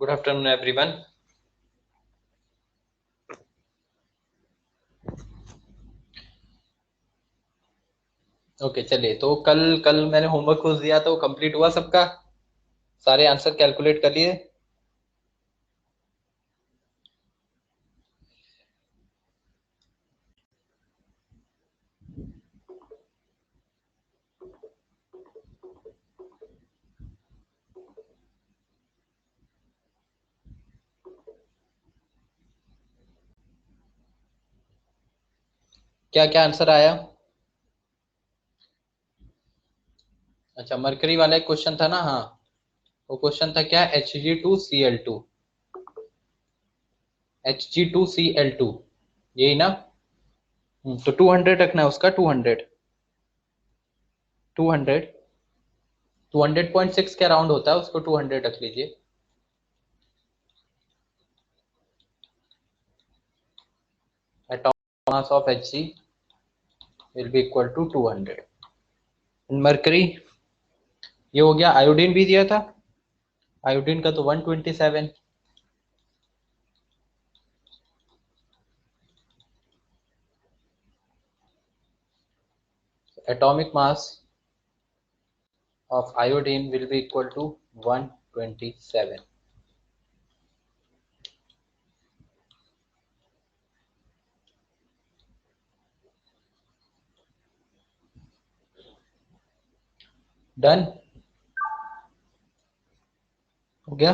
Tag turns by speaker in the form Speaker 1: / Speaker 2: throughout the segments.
Speaker 1: Good afternoon everyone. Okay चलिए, तो कल कल मैंने होमवर्क कुछ दिया था, वो कंप्लीट हुआ सबका? सारे आंसर कैलकुलेट कर लिए? क्या क्या आंसर आया? अच्छा, मरकरी वाला एक क्वेश्चन था ना। हाँ, वो क्वेश्चन था क्या? Hg2Cl2, Hg2Cl2, यही ना? तो 200 रखना है उसका। 200, 200, 200.6 के अराउंड होता है, उसको 200 रख लीजिए। atomic mass of Hg will be equal to 200। Mercury, ये हो गया। आयोडीन भी दिया था, आयोडीन का तो 127। atomic mass of iodine will be equal to 127। Done हो गया।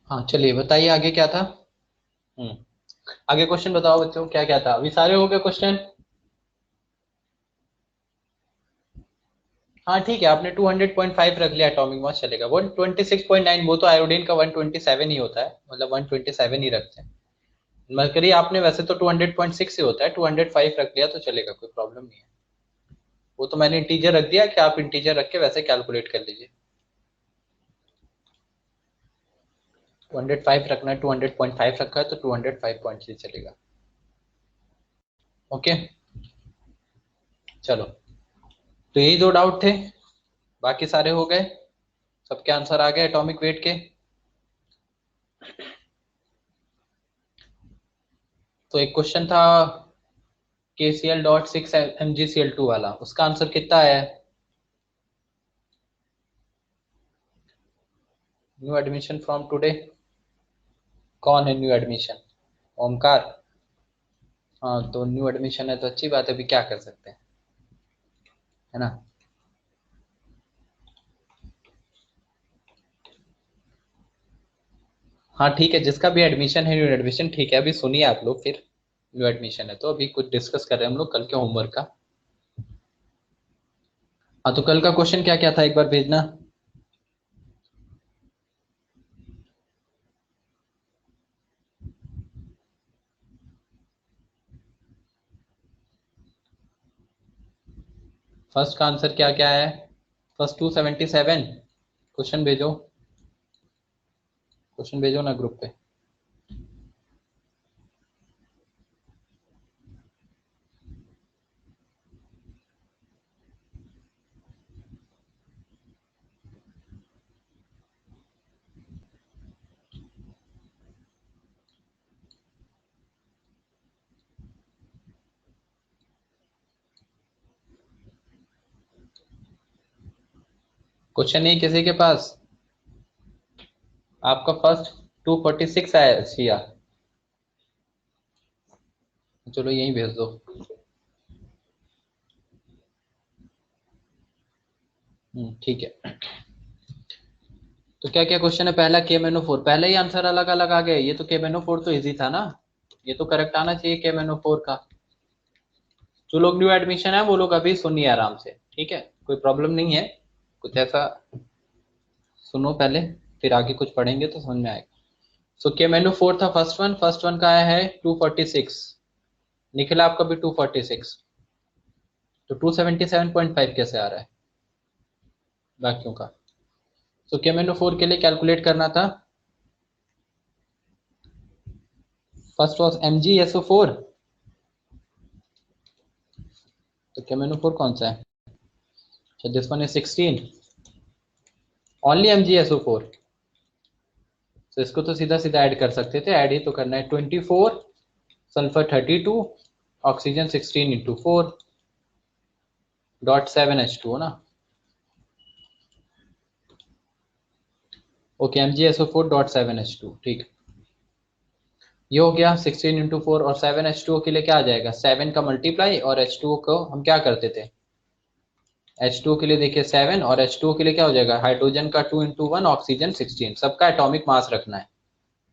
Speaker 1: हाँ चलिए, बताइए आगे क्या था। हम्म, आगे क्वेश्चन बताओ बच्चों, क्या क्या था? अभी सारे हो गए क्वेश्चन? हाँ ठीक है, आपने 200.5 रख लिया एटॉमिक मास, चलेगा। 126.9, वो तो आयोडीन का 127 ही होता है, मतलब 127 ही रखते हैं। मरकरी आपने वैसे तो 200.6 ही होता है, 205 रख लिया तो चलेगा, कोई प्रॉब्लम नहीं है। वो तो मैंने इंटीजर रख दिया कि आप इंटीजर रख के वैसे कैलकुलेट कर लीजिए। 205 रखना है, 200.5 रखा है तो 205.3 चलेगा। ओके चलो, तो यही दो डाउट थे, बाकी सारे हो गए, सबके आंसर आ गए एटॉमिक वेट के। तो एक क्वेश्चन था KCl.6 MgCl2 वाला, उसका आंसर कितना आया है? न्यू एडमिशन फ्रॉम टुडे, कौन है न्यू एडमिशन? ओमकार। हाँ तो न्यू एडमिशन है तो अच्छी बात है, अभी क्या कर सकते हैं, है ना? हाँ ठीक है, जिसका भी एडमिशन है न्यू एडमिशन, ठीक है। अभी सुनिए आप लोग, फिर न्यू एडमिशन है तो अभी कुछ डिस्कस कर रहे हैं हम लोग कल के होमवर्क का। हाँ तो कल का क्वेश्चन क्या क्या था, एक बार भेजना। फर्स्ट का आंसर क्या क्या है? फर्स्ट 277। क्वेश्चन भेजो, क्वेश्चन भेजो ना ग्रुप पे। क्वेश्चन नहीं किसी के पास? आपका फर्स्ट 246 आया सिया, चलो यहीं भेज दो। ठीक है। तो क्या क्या क्वेश्चन है? पहला KMnO4, पहले ही आंसर अलग अलग आ गए। ये तो KMnO4 तो इजी था ना, ये तो करेक्ट आना चाहिए KMnO4 का। जो लोग न्यू एडमिशन है वो लोग अभी सुनिए आराम से, ठीक है? कोई प्रॉब्लम नहीं है, कुछ ऐसा सुनो पहले, फिर आगे कुछ पढ़ेंगे तो समझ में आएगा। सो KMnO4 था फर्स्ट वन, फर्स्ट वन का आया है 246। निकला आपका भी 246, तो 277.5 कैसे आ रहा है वैक्यूम का? तो KMnO4 के लिए कैलकुलेट करना था, फर्स्ट वॉज MgSO4, तो KMnO4 कौन सा है? So this one is 16, only MgSO4, तो इसको तो सीधा सीधा ऐड कर सकते थे, ऐड ही तो करना है। 24 सल्फर 32 ऑक्सीजन 16 इंटू 4.7H2 ना। ओके, MgSO4.7H2, ठीक। ये हो गया 16 इंटू 4, और 7H2O के लिए क्या आ जाएगा? 7 का मल्टीप्लाई, और H2O को हम क्या करते थे? H2O के लिए देखिए 7, और H2O के लिए क्या हो जाएगा? हाइड्रोजन का 2 इंटू 1, ऑक्सीजन 16, सबका एटॉमिक मास रखना है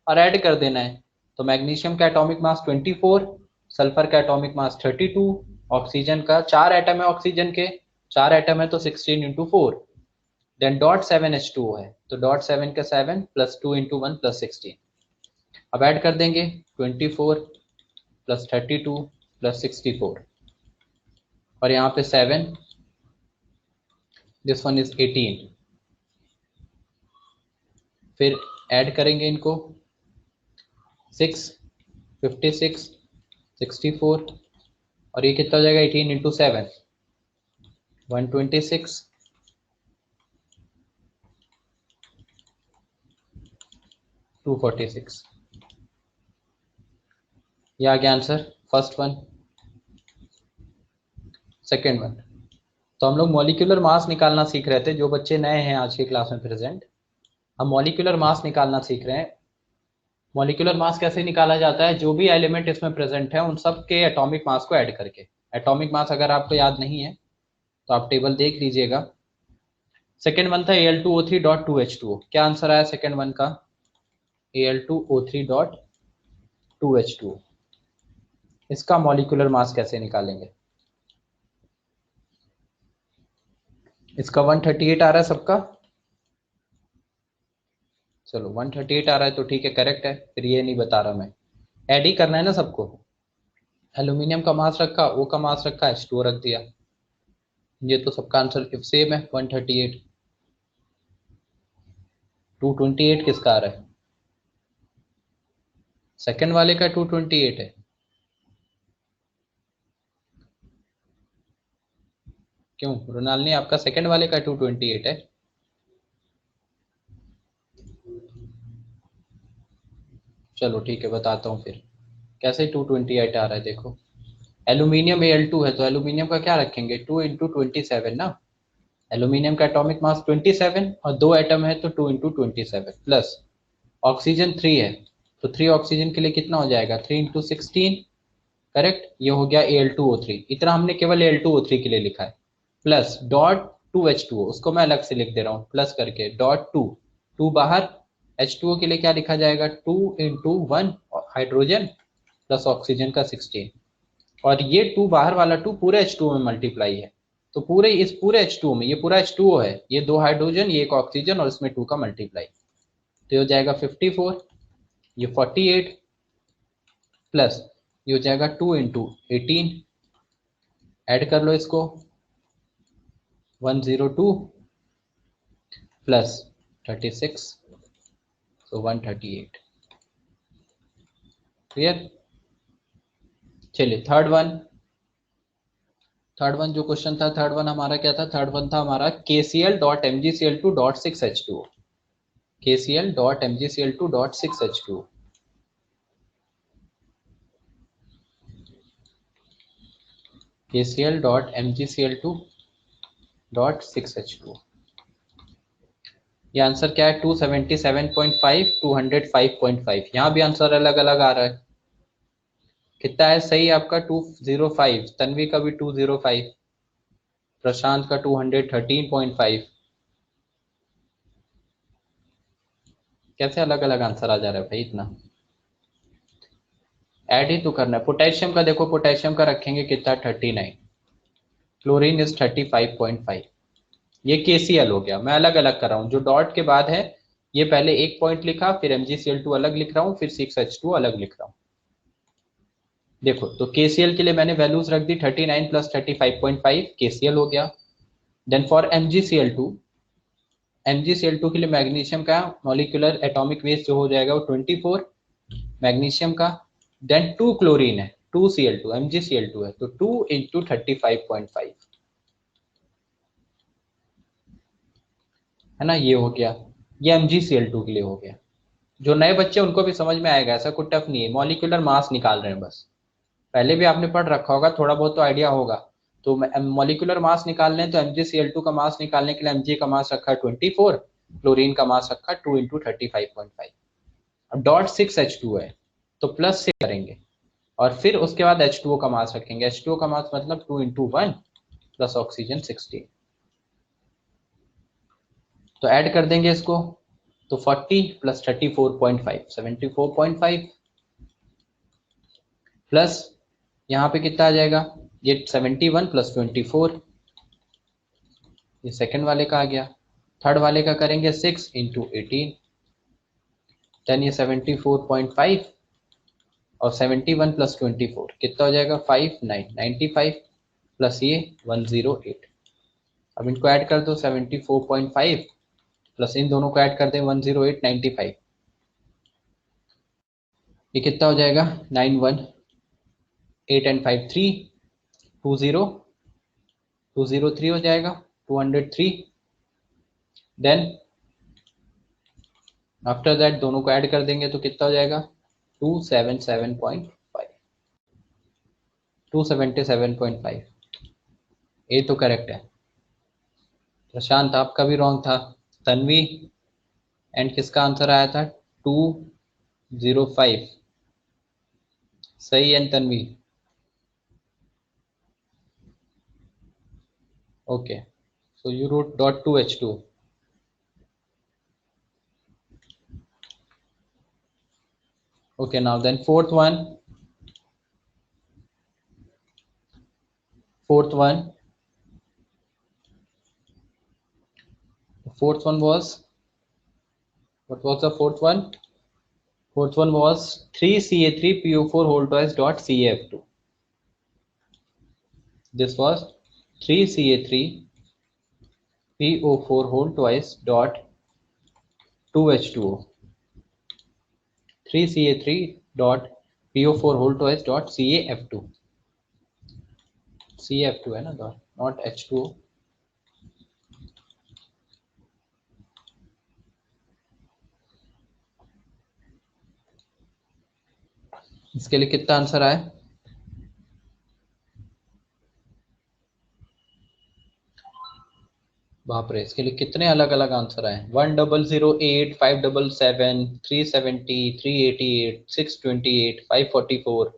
Speaker 1: और ऐड कर देना है। तो मैग्नीशियम का एटॉमिक मास 24, सल्फर का एटॉमिक मास 32, ऑक्सीजन का 4 एटम है, ऑक्सीजन के 4 एटम है तो 16 इंटू 4, देन डॉट 7H2O है, तो डॉट 7 का 7 प्लस 2 इंटू 1 प्लस 16। अब ऐड कर देंगे 24 प्लस 32 प्लस 64, और यहाँ पे 7, दिस वन इज 18। फिर ऐड करेंगे इनको 6, 56, 64, और ये कितना हो जाएगा? 18 इंटू 7, 126, 246। ये आ गया answer, first one. Second one, तो हम लोग मॉलिक्यूलर मास निकालना सीख रहे थे, जो बच्चे नए हैं आज की क्लास में प्रेजेंट, हम मॉलिक्यूलर मास निकालना सीख रहे हैं। मॉलिक्यूलर मास कैसे निकाला जाता है? जो भी एलिमेंट इसमें प्रेजेंट है उन सब के एटॉमिक मास को ऐड करके। एटॉमिक मास अगर आपको याद नहीं है तो आप टेबल देख लीजिएगा। सेकेंड वन था Al2O3.2H2O, क्या आंसर आया सेकेंड वन का? Al2O3.2H2O। इसका मॉलिक्यूलर मास कैसे निकालेंगे? इसका 138 आ रहा है सबका, चलो 138 आ रहा है तो ठीक है, करेक्ट है। फिर ये नहीं बता रहा मैं, ऐड ही करना है ना सबको। एल्यूमिनियम का मास रखा, O का मास रखा, H2O रख दिया, ये तो सबका आंसर सेम है 138। 228 किसका आ रहा है? सेकंड वाले का 228 है। क्यों रोनाल्डी, आपका सेकंड वाले का 228 है? चलो ठीक है, बताता हूँ फिर कैसे 228 आ रहा है। देखो एल्यूमिनियम Al2 है तो एल्यूमिनियम का क्या रखेंगे? 2 इंटू 27 ना। एल्यूमिनियम का एटॉमिक मास 27 और 2 एटम है तो 2 इंटू 27 प्लस ऑक्सीजन 3 है, तो 3 ऑक्सीजन के लिए कितना हो जाएगा? 3 इंटू 16, करेक्ट। ये हो गया Al2O3, इतना हमने केवल Al2O3 के लिए लिखा है, प्लस डॉट 2H2O, उसको मैं अलग से लिख दे रहा हूँ प्लस करके, डॉट 2, 2 बाहर, H2O के लिए क्या लिखा जाएगा? 2 इंटू 1 हाइड्रोजन प्लस ऑक्सीजन का 16, और ये 2 बाहर वाला 2 पूरे H2O में मल्टीप्लाई है, तो पूरे इस पूरे H2O में, ये पूरा H2O है, ये 2 हाइड्रोजन, ये एक ऑक्सीजन, और इसमें 2 का मल्टीप्लाई, तो ये हो जाएगा 54, ये 48 प्लस ये हो जाएगा 2 इंटू 18, ऐड कर लो इसको, 102 प्लस 36, so 138। क्लियर? चलिए थर्ड वन जो क्वेश्चन था, थर्ड वन हमारा क्या था? थर्ड वन था हमारा KCl.MgCl2.6H2O, KCl.MgCl2.6H2O। KCl.MgCl2.6H2O, ये आंसर क्या है? 277.5, 205.5। यहाँ भी आंसर अलग अलग आ रहा है। कितना है सही आपका? 205, तन्वी का भी 205, प्रशांत का 213.5। कैसे अलग अलग आंसर आ जा रहा है भाई? इतना ऐड ही तो करना है। पोटेशियम का देखो, पोटेशियम का रखेंगे कितना? 39, क्लोरीन इज 35.5। ये KCl हो गया। मैं अलग अलग कर रहा हूँ, जो डॉट के बाद है ये पहले एक पॉइंट लिखा, फिर MgCl2 अलग लिख रहा हूँ, फिर 6H2 अलग लिख रहा हूँ। देखो तो KCl के लिए मैंने वैल्यूज रख दी 39 प्लस 35.5 KCl हो गया। देन फॉर MgCl2, MgCl2 के लिए मैग्नीशियम का मॉलिक्यूलर एटॉमिक वेट जो हो जाएगा वो 24 मैग्नीशियम का। देन 2 क्लोरीन है, 2Cl2 MgCl2 है तो 2 इंटू 35.5 है ना, ये हो गया। ये MgCl2 के लिए हो गया। जो नए बच्चे उनको भी समझ में आएगा, ऐसा कुछ टफ नहीं है, मॉलिक्यूलर मास निकाल रहे हैं बस। पहले भी आपने पढ़ रखा होगा, थोड़ा बहुत तो आइडिया होगा। तो मॉलिक्यूलर मास निकालने हैं तो MgCl2 का मास निकालने के लिए Mg का मास रखा है 24, क्लोरीन का मास रखा है 2 इंटू 35.5। अब डॉट 6H2 है तो प्लस से करेंगे और फिर उसके बाद H2O का मास रखेंगे। H2O का मास मतलब 2 इंटू 1 प्लस ऑक्सीजन 16। तो ऐड कर देंगे इसको, तो 40 प्लस 34.5 74.5 प्लस यहाँ पे कितना आ जाएगा, ये 71 प्लस 24, ये सेकंड वाले का आ गया। थर्ड वाले का करेंगे 6 इंटू 18, देन ये 74.5 और 71 प्लस 24 कितना हो जाएगा 95 प्लस ये 108। अब इनको ऐड कर दो 74.5 प्लस इन दोनों को ऐड कर दें 108 95, ये कितना हो जाएगा 91 8 एंड 5 3 203 हो जाएगा 203। देन आफ्टर दैट दोनों को ऐड कर देंगे तो कितना हो जाएगा 277.5 277.5। ये तो करेक्ट है। प्रशांत आपका भी रॉन्ग था। तन्वी एंड किसका आंसर आया था 205। सही है Tanvi. Okay so you wrote dot 2H2। okay now then fourth one fourth one was, what was the fourth one? Fourth one was 3Ca3PO4 whole twice dot CaF2. This was 3Ca3PO4 whole twice dot 2H2O, 3Ca3 dot PO4 whole twice dot CaF2, CaF2 है ना, not H2O। इसके लिए कितना answer आया, बाप रे, इसके लिए कितने अलग अलग आंसर आए 1008 577 370 388 628 544।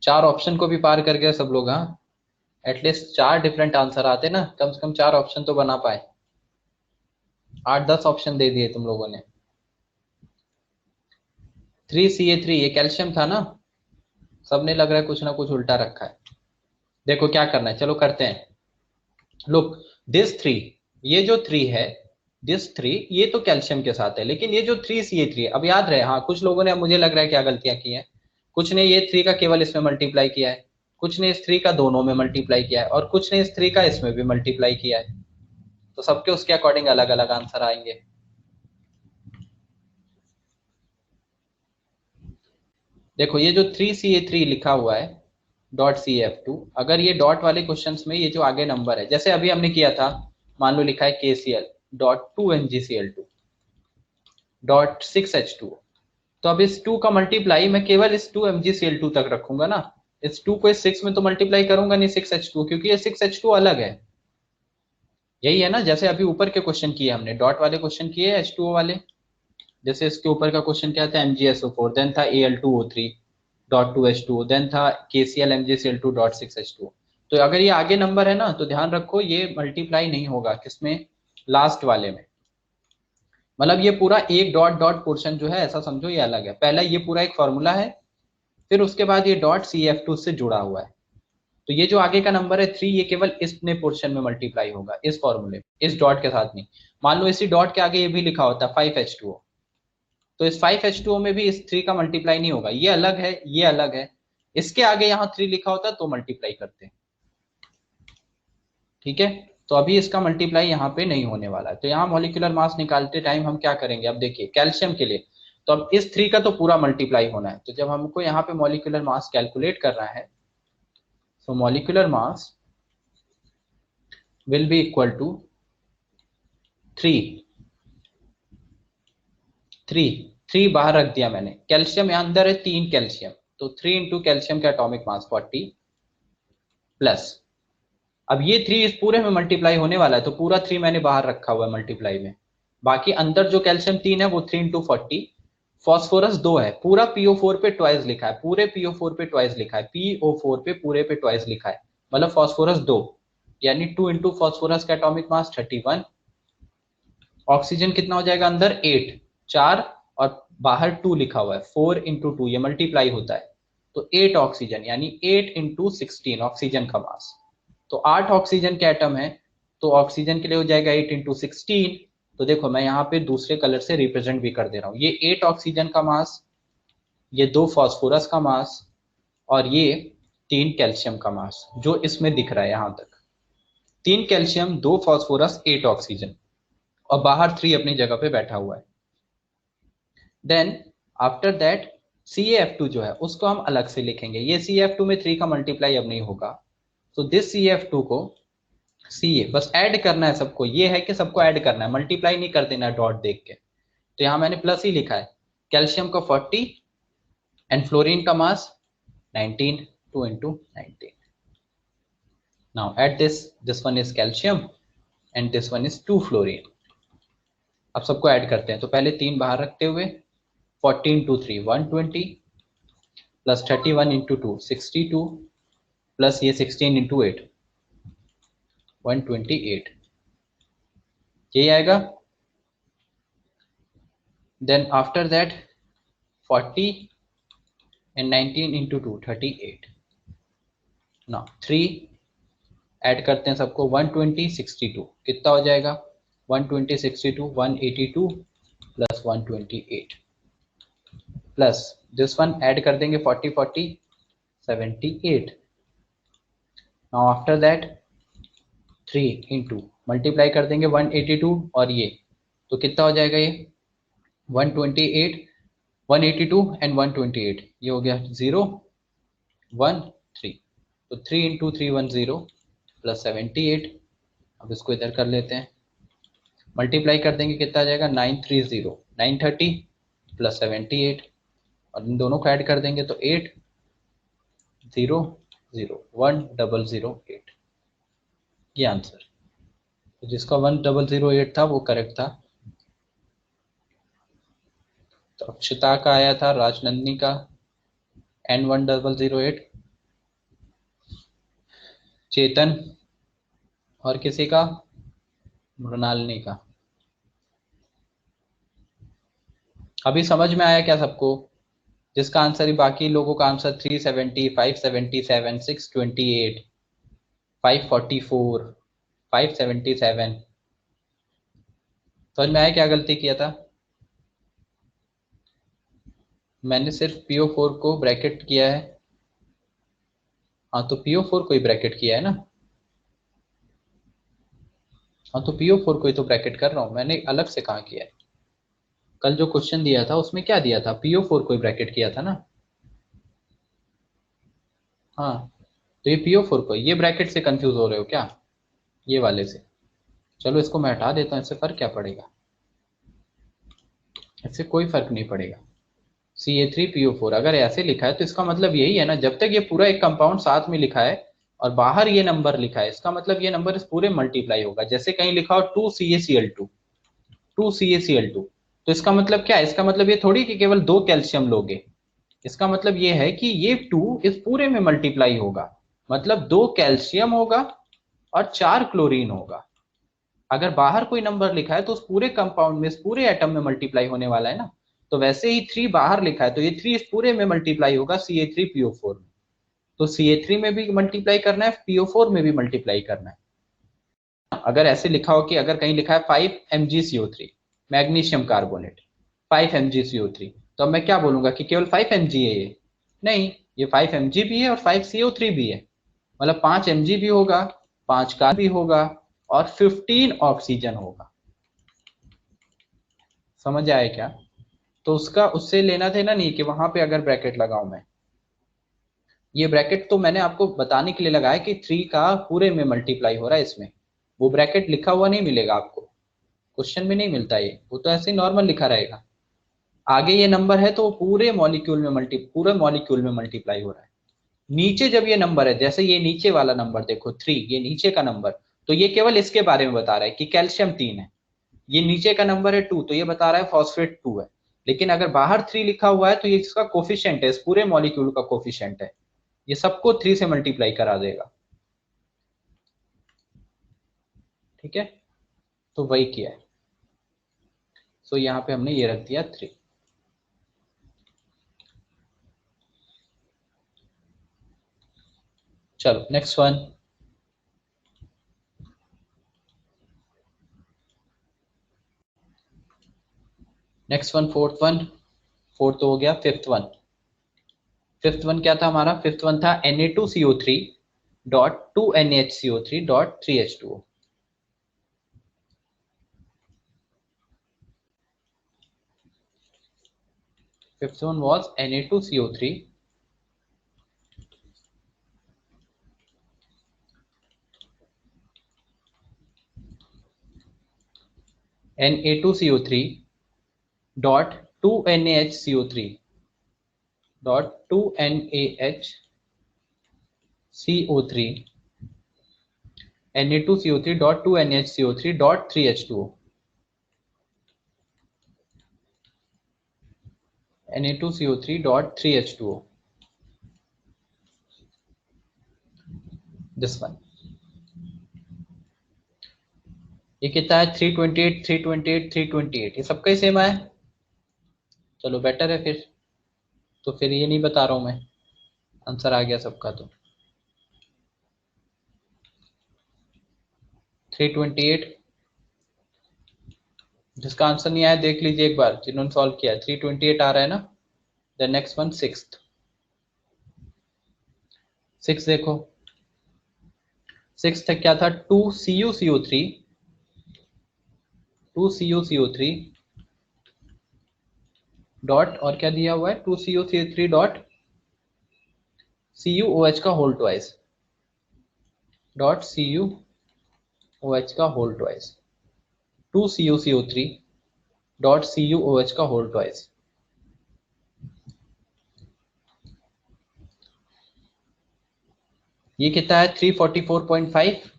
Speaker 1: 4 ऑप्शन को भी पार कर गए सब लोग। हाँ एटलीस्ट 4 डिफरेंट आंसर आते ना, कम से कम 4 ऑप्शन तो बना पाए। 8-10 ऑप्शन दे दिए तुम लोगों ने। 3Ca3 ये कैल्शियम था ना, सबने लग रहा है कुछ ना कुछ उल्टा रखा है। देखो क्या करना है, चलो करते हैं। लुक दिस 3, ये जो 3 है दिस 3 ये तो कैल्शियम के साथ है, लेकिन ये जो 3Ca3 है, अब याद रहे, हाँ कुछ लोगों ने, अब मुझे लग रहा है क्या गलतियां की हैं। कुछ ने ये 3 का केवल इसमें मल्टीप्लाई किया है, कुछ ने इस 3 का दोनों में मल्टीप्लाई किया है, और कुछ ने इस 3 का इसमें भी मल्टीप्लाई किया है। तो सबके उसके अकॉर्डिंग अलग अलग आंसर आएंगे। देखो ये जो 3Ca3 लिखा हुआ है डॉट CF2, अगर ये डॉट वाले क्वेश्चंस में ये जो आगे नंबर है, जैसे अभी हमने किया था, मान लो लिखा है KCl dot 2MgCl2 dot 6H2, तो अब इस 2 का मल्टीप्लाई मैं केवल इस 2MgCl2 तक रखूंगा ना, इस 2 को इस 6 में तो मल्टीप्लाई करूंगा नहीं 6H2, क्योंकि ये 6H2 अलग है। यही है ना, जैसे अभी ऊपर के क्वेश्चन किए हमने, डॉट वाले क्वेश्चन किए H2O वाले। जैसे इसके ऊपर का क्वेश्चन क्या था, MgSO4, देन था Al2O3 डॉट 2H2, देन था KCl MgCl2 डॉट 6H2। तो अगर ये आगे नंबर है ना, तो ध्यान रखो ये मल्टीप्लाई नहीं होगा किसमें, लास्ट वाले में। मतलब ये पूरा एक डॉट डॉट पोर्शन जो है, ऐसा समझो ये अलग है। पहला ये पूरा एक फॉर्मूला है, फिर उसके बाद ये डॉट CF2 से जुड़ा हुआ है। तो ये जो आगे का नंबर है 3, ये केवल इसने पोर्शन में मल्टीप्लाई होगा, इस फॉर्मूले, इस डॉट के साथ नहीं। मान लो इसी डॉट के आगे ये भी लिखा होता 5H2O, तो इस 5H2O में भी इस 3 का मल्टीप्लाई नहीं होगा, ये अलग है ये अलग है। इसके आगे यहाँ 3 लिखा होता तो मल्टीप्लाई करते। ठीक है, तो अभी इसका मल्टीप्लाई यहाँ पे नहीं होने वाला है। तो यहाँ मॉलिक्यूलर मास निकालते टाइम हम क्या करेंगे, अब देखिए कैल्शियम के लिए तो अब इस 3 का तो पूरा मल्टीप्लाई होना है। तो जब हमको यहाँ पे मॉलिक्यूलर मास कैलकुलेट करना है, so molecular mass will be equal to 3 बाहर रख दिया मैंने, कैल्शियम यहाँ अंदर है 3 कैल्शियम, तो 3 इंटू कैल्शियम का एटॉमिक मास 40 प्लस, अब ये 3 इस पूरे में मल्टीप्लाई होने वाला है तो पूरा 3 मैंने बाहर रखा हुआ है मल्टीप्लाई में, बाकी अंदर जो कैल्शियम 3 है वो 3 इंटू 40, फॉस्फोरस 2 है, पूरा PO4 पे ट्वाइस लिखा है, पूरे PO4 पे ट्वाइस लिखा है, PO4 पे पूरे पे ट्वाइस लिखा है, मतलब फॉस्फोरस 2, यानी 2 इंटू फॉस्फोरस का एटॉमिक मास 31, ऑक्सीजन कितना हो जाएगा अंदर 8, 4 और बाहर 2 लिखा हुआ है, 4 इंटू 2 ये मल्टीप्लाई होता है, तो 8 ऑक्सीजन, यानी 8 इंटू 16 ऑक्सीजन का मास, तो 8 ऑक्सीजन के एटम है, तो ऑक्सीजन के लिए हो जाएगा 8 इंटू 16, तो देखो मैं यहाँ पे दूसरे कलर से रिप्रेजेंट भी कर दे रहा हूँ, ये 8 ऑक्सीजन का मास, ये 2 फॉस्फोरस का मास और ये 3 कैल्शियम का मास, जो इसमें दिख रहा है यहाँ तक, 3 कैल्शियम 2 फॉस्फोरस 8 ऑक्सीजन और बाहर 3 अपनी जगह पे बैठा हुआ है। देन आफ्टर दैट CaF2 जो है उसको हम अलग से लिखेंगे, ये CaF2 में 3 का मल्टीप्लाई अब नहीं होगा, तो दिस CaF2 को Ca बस ऐड करना है सबको, ये है कि सबको ऐड करना है, मल्टीप्लाई नहीं कर देना डॉट देख के, तो यहाँ मैंने प्लस ही लिखा है, कैल्शियम का 40 एंड फ्लोरीन का मास 19, 2 into 19, now at this one is calcium and this one is 2 fluorine, अब सबको ऐड करते हैं, तो पहले 3 बाहर रखते हुए 40 इंटू 3 120 प्लस 31 इंटू 2 62 प्लस ये 16 इंटू 8 128, यही आएगा। Then after that 40 and 19 into 2 38, ना 3 ऐड करते हैं सबको 120 62 कितना हो जाएगा 120 62 182 plus 128 plus this one add कर देंगे 40 40 78, now after that 3 into multiply कर देंगे 182 और ये, तो कितना हो जाएगा ये 128 182 एंड 128, ये हो गया 0 1 3, तो 3 इंटू 310 प्लस 78, अब इसको इधर कर लेते हैं, मल्टीप्लाई कर देंगे कितना आ जाएगा 930 930 प्लस 78 और इन दोनों को ऐड कर देंगे तो 8 0 0 1008, ये आंसर, तो जिसका 1008 था वो करेक्ट था। तो अक्षता का आया था, राजनंदिनी का N1008, चेतन और किसी का मृणालिनी का। अभी समझ में आया क्या सबको, जिसका आंसर ही बाकी लोगों का आंसर 370 577 628 544 577, समझ में आया क्या गलती किया था, मैंने सिर्फ PO4 को ब्रैकेट किया है, हाँ तो PO4 को ही ब्रैकेट किया है ना, हाँ तो PO4 को ही तो ब्रैकेट कर रहा हूँ, मैंने अलग से कहाँ किया है, कल जो क्वेश्चन दिया था उसमें क्या दिया था, PO4 को ही ब्रैकेट किया था ना, हाँ तो ये PO4 को, ये ब्रैकेट से कंफ्यूज हो रहे हो क्या, ये वाले से, चलो इसको मैं हटा देता हूँ, इससे फर्क क्या पड़ेगा, इससे कोई फर्क नहीं पड़ेगा, CA3PO4 अगर ऐसे लिखा है तो इसका मतलब यही है ना, जब तक ये पूरा एक कंपाउंड साथ में लिखा है और बाहर ये नंबर लिखा है, इसका मतलब ये नंबर इस पूरे मल्टीप्लाई होगा, जैसे कहीं लिखा हो 2CaCl2 2CaCl2, तो इसका मतलब क्या है, इसका मतलब ये थोड़ी कि केवल 2 कैल्शियम लोगे, इसका मतलब ये है कि ये 2 इस पूरे में मल्टीप्लाई होगा, मतलब 2 कैल्शियम होगा और 4 क्लोरीन होगा, अगर बाहर कोई नंबर लिखा है तो उस पूरे कंपाउंड में, इस पूरे एटम में मल्टीप्लाई होने वाला है ना, तो वैसे ही 3 बाहर लिखा है तो ये 3 इस पूरे में मल्टीप्लाई होगा CA3PO4 में, तो CA3 में भी मल्टीप्लाई करना है, PO4 में भी मल्टीप्लाई करना है, अगर ऐसे लिखा हो कि अगर कहीं लिखा है 5 MgCO3 मैग्नीशियम कार्बोनेट 5 MgCO3, तो अब मैं क्या बोलूंगा कि केवल 5 Mg है ये, नहीं, ये 5 mg भी है और 5 CO3 भी है, मतलब 5 mg भी होगा, 5 कार्बन भी होगा और 15 ऑक्सीजन होगा। समझ आए क्या? तो उसका उससे लेना देना नहीं कि वहां पे अगर ब्रैकेट लगाऊं मैं, ये ब्रैकेट तो मैंने आपको बताने के लिए लगाया कि 3 का पूरे में मल्टीप्लाई हो रहा है इसमें, वो ब्रैकेट लिखा हुआ नहीं मिलेगा आपको, क्वेश्चन में नहीं मिलता ये, वो तो ऐसे ही नॉर्मल लिखा रहेगा। आगे ये नंबर है तो पूरे मॉलिक्यूल में मल्टीप्लाई हो रहा है। नीचे जब ये नंबर है, जैसे ये नीचे वाला नंबर देखो 3, ये नीचे का नंबर, तो ये केवल इसके बारे में बता रहा है कि कैल्शियम 3 है। ये नीचे का नंबर है 2, तो ये बता रहा है फॉस्फेट 2 है। लेकिन अगर बाहर 3 लिखा हुआ है तो ये इसका कोफिशिएंट है, इस पूरे मॉलिक्यूल का कोफिशिएंट है, ये सबको 3 से मल्टीप्लाई करा देगा। ठीक है, तो वही किया है। तो यहाँ पे हमने ये रख दिया 3। चलो next one. Next one, fourth one. Fourth तो हो गया, फिफ्थ वन। फिफ्थ वन क्या था हमारा? फिफ्थ वन था Na2CO3 dot 2NaHCO3 dot 3H2O। Fifth one was Na2CO3 Na2CO3 dot 2NaHCO3 dot 2NaHCO3 Na2CO3 dot 2NaHCO3 dot 3H2O। Na2CO3 dot 3H2O, this one। ये कितना है? 328 328 328, ये सबका ही सेम है। चलो बेटर है फिर, तो फिर ये नहीं बता रहा हूं मैं, आंसर आ गया सबका। तो 328, जिसका आंसर नहीं आया देख लीजिए एक बार, जिन्होंने सॉल्व किया 328 आ रहा है ना। The next one sixth. Six देखो, सिक्स क्या था? 2CuCO3 2CuCO3 डॉट, और क्या दिया हुआ है? 2CuCO3 डॉट CuOH का होल ट्वाइस, डॉट CuOH का whole twice, 2CuCO3 dot CuOH का होल ट्वाइस। ये कितना है? 344.5।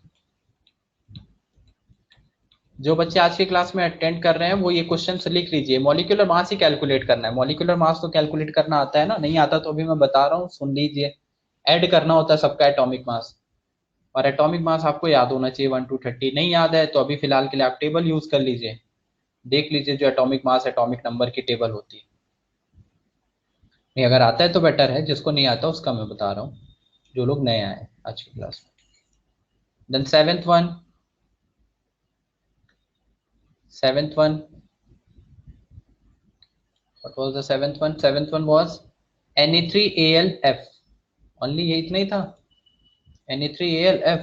Speaker 1: जो बच्चे आज की क्लास में अटेंड कर रहे हैं वो ये क्वेश्चन से लिख लीजिए। मॉलिक्यूलर मास ही कैलकुलेट करना है, मॉलिक्यूलर मास तो कैलकुलेट करना आता है ना, नहीं आता तो अभी मैं बता रहा हूँ, सुन लीजिए। ऐड करना होता है सबका एटॉमिक मास, और एटॉमिक मास आपको याद होना चाहिए 1 to 30। नहीं याद है तो अभी फिलहाल के लिए आप टेबल यूज कर लीजिए, देख लीजिए जो एटॉमिक मास एटॉमिक नंबर की टेबल होती है। नहीं, अगर आता है तो बेटर है, जिसको नहीं आता उसका मैं बता रहा हूँ, जो लोग नए आए आज की क्लास में। Then seventh one, seventh one, what was the seventh one? Seventh one was Na3AlF, only ये इतना ही था, Na3AlF।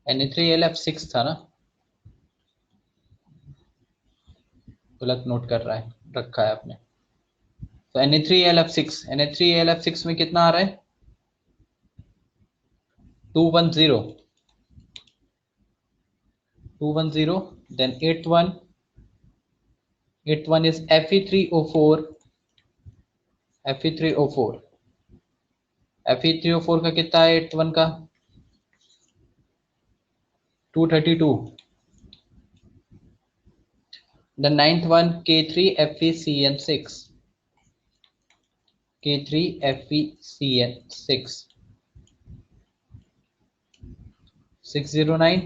Speaker 1: Na3AlF 6 था ना, गलत नोट कर रहा है, रखा है आपने। तो Na3AlF6, Na3AlF6 में कितना आ रहा है? 210, 210। Then eighth one is Fe3O4, Fe3O4, Fe3O4 का कितना है eighth one का? 232। The ninth one K3FeCN6, K3FeCN6, 609।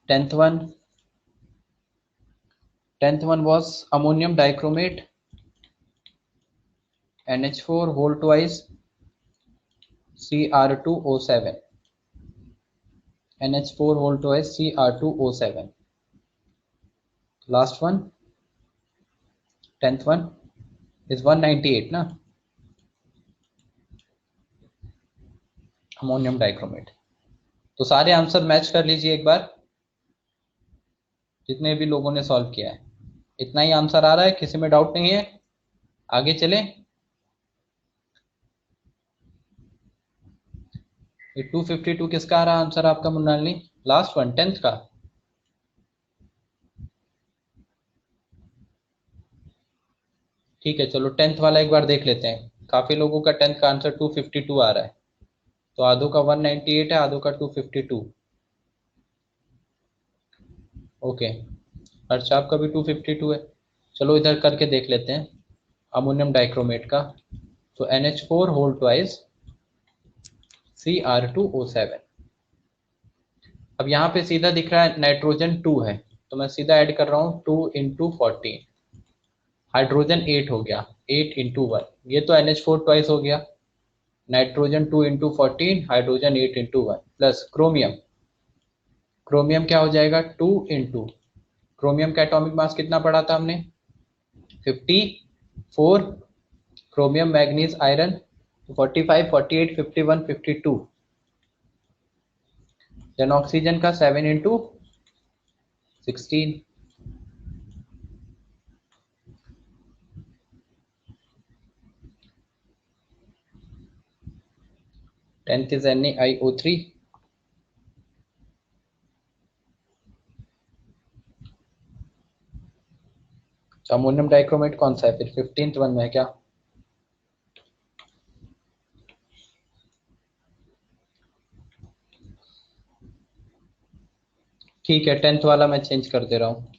Speaker 1: 10th one 10th one was ammonium dichromate, NH4 whole twice, Cr2O7, NH4 whole twice, Cr2O7. Last one, 10th one is 198 ना, ammonium dichromate. तो सारे answer match कर लीजिए एक बार, जितने भी लोगों ने सॉल्व किया है। इतना ही आंसर आ रहा है, किसी में डाउट नहीं है? आगे चले। ये 252 किसका आ रहा आंसर आपका मुन्नाली? लास्ट वन 10th का। ठीक है, चलो 10th वाला एक बार देख लेते हैं। काफी लोगों का 10th का आंसर 252 आ रहा है, तो आधो का 198 है, आधो का 252। ओके, अर्शाब का भी 252 है। चलो इधर करके देख लेते हैं अमोनियम डाइक्रोमेट का। तो NH4 होल ट्वाइस Cr2O7। अब यहाँ पे सीधा दिख रहा है नाइट्रोजन 2 है, तो मैं सीधा ऐड कर रहा हूँ 2 × 14। हाइड्रोजन 8 हो गया, 8 × 1। ये तो NH4 ट्वाइस हो गया। Nitrogen 2 × 14, hydrogen 8 × 1 plus chromium. Chromium क्या हो जाएगा 2 × क्रोमियम का एटॉमिक मास कितना पढ़ा था हमने? 54। Chromium manganese iron 45, 48, 51, 52। Then oxygen का 7 × 16। Tenth is NaIO3। Ammonium dichromate कौन सा है फिर? 15th वन में है क्या? ठीक है, 10th वाला मैं चेंज कर दे रहा हूँ।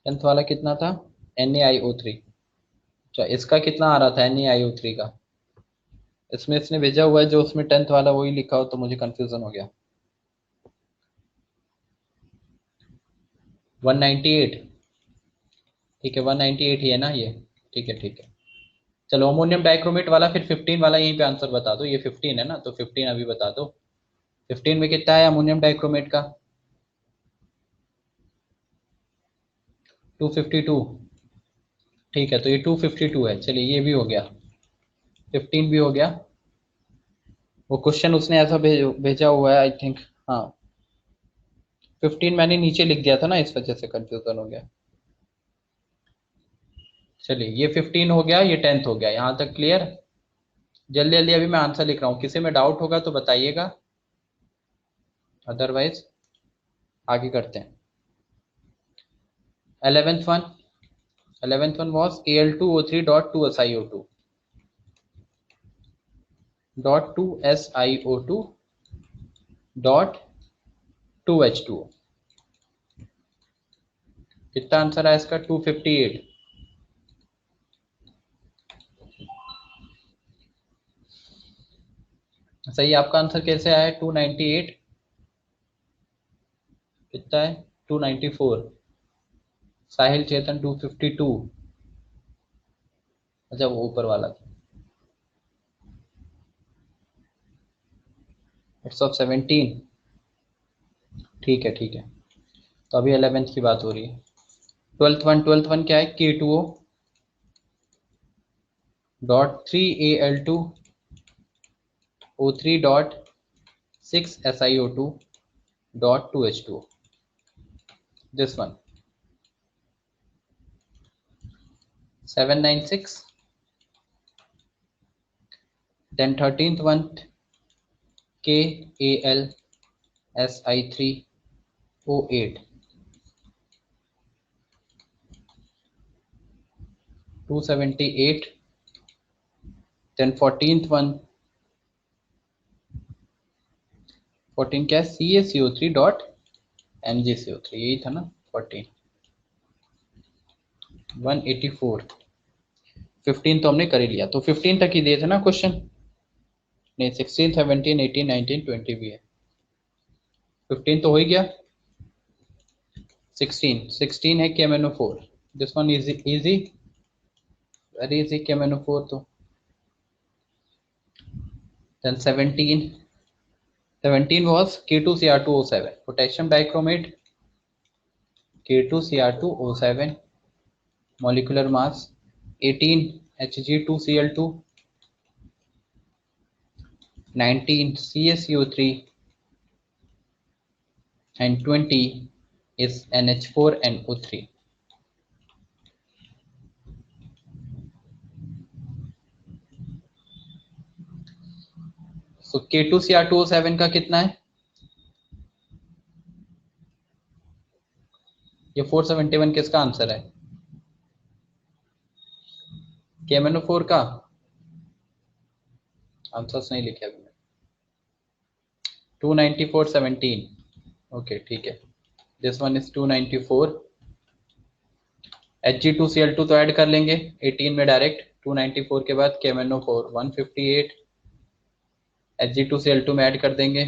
Speaker 1: 10th वाला कितना था? NaIO3। अच्छा, इसका कितना आ रहा था NaIO3 का? इसमें इसने भेजा हुआ है जो उसमें 10th वाला वही लिखा हो, तो मुझे कंफ्यूजन हो गया। 198। ठीक है, 198 ही है ना ये? ठीक है ठीक है। चलो अमोनियम डाइक्रोमेट वाला फिर 15 वाला यहीं पे आंसर बता दो। ये 15 है ना, तो 15 अभी बता दो। 15 में कितना है अमोनियम डाइक्रोमेट का? 252। ठीक है, तो ये 252 है। चलिए ये भी हो गया, 15 भी हो गया। वो क्वेश्चन उसने ऐसा भेजा हुआ है आई थिंक। हाँ, 15 मैंने नीचे लिख दिया था ना, इस वजह से कंफ्यूजन हो गया। चलिए ये 15 हो गया, ये 10th हो गया। यहाँ तक क्लियर? जल्दी जल्दी अभी मैं आंसर लिख रहा हूँ, किसी में डाउट होगा तो बताइएगा, अदरवाइज आगे करते हैं। 11th one was Al2O3.2SiO2 dot 2H2O। कितना आंसर है इसका? 258। सही, आपका आंसर कैसे आया? 298। कितना है? 294। साहिल चेतन 252। अच्छा, वो ऊपर वाला था। It's of 17। ठीक है ठीक है। तो अभी 11th की बात हो रही है। 12th वन क्या है? K2O.3A L2O3.6SiO2.2H2O। This one 796। Then 13th one KAlSi3O8 278। Then 14th one 14 क्या है? CaCO3.MgCO3, यही था ना 14। 184। 15 तो हमने कर ही लिया, तो 15 तक ही दिए थे ना क्वेश्चन? नहीं, 16, 17, 18, 19, 20 भी है। 15 तो हो ही गया। 16 है KMnO4. This one is easy, very easy KMnO4 तो. Then 17 was K2Cr2O7, potassium dichromate, K2Cr2O7, molecular mass 18 Hg2Cl2, 19 CaCO3, and 20 is NH4NO3. So K2Cr2O7 का कितना है? ये 471 किसका आंसर है? KMnO4 का आंसर्स नहीं लिखे अभी. 294.17. ओके ठीक है. This one is 294. Hg2Cl2 तो ऐड कर लेंगे 18 में डायरेक्ट. 294 के बाद KMnO4 158. Hg2Cl2 में ऐड कर देंगे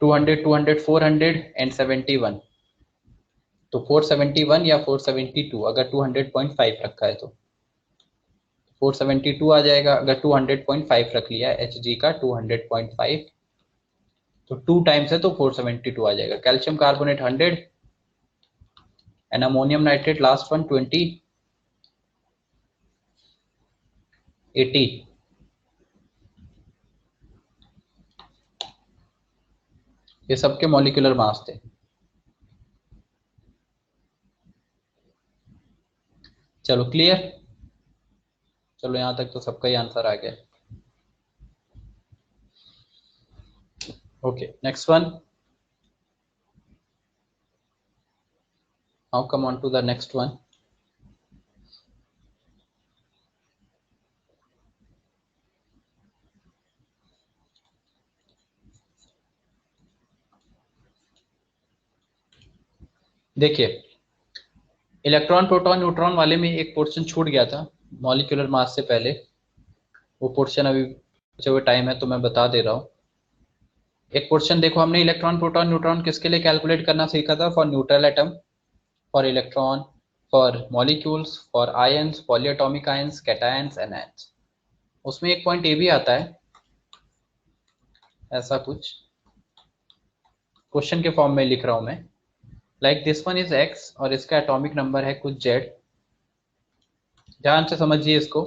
Speaker 1: 200 200 400 एंड 71. तो 471 या 472 अगर 200.5 रखा है तो 472 आ जाएगा. अगर 200.5 रख लिया है Hg का 200.5 तो 2 टाइम्स है तो 472 आ जाएगा. Calcium carbonate 100 and ammonium nitrate last one 20 80. ये सबके मॉलिक्यूलर मास थे. चलो क्लियर. चलो यहां तक तो सबका ही आंसर आ गया. Okay next one. Now come on to the next one. देखिए इलेक्ट्रॉन प्रोटॉन न्यूट्रॉन वाले में एक पोर्शन छूट गया था मॉलिक्यूलर मास से पहले. वो पोर्शन अभी बचे हुए टाइम है तो मैं बता दे रहा हूँ. एक पोर्शन देखो, हमने इलेक्ट्रॉन प्रोटॉन न्यूट्रॉन किसके लिए कैलकुलेट करना सीखा था? For neutral atom, for electron, for molecules, for ions, polyatomic ions, cations, anions. उसमें एक पॉइंट ये भी आता है ऐसा कुछ, क्वेश्चन के फॉर्म में लिख रहा हूं मैं. Like this one is x और इसका एटॉमिक नंबर है कुछ जेड. ध्यान से समझिए इसको.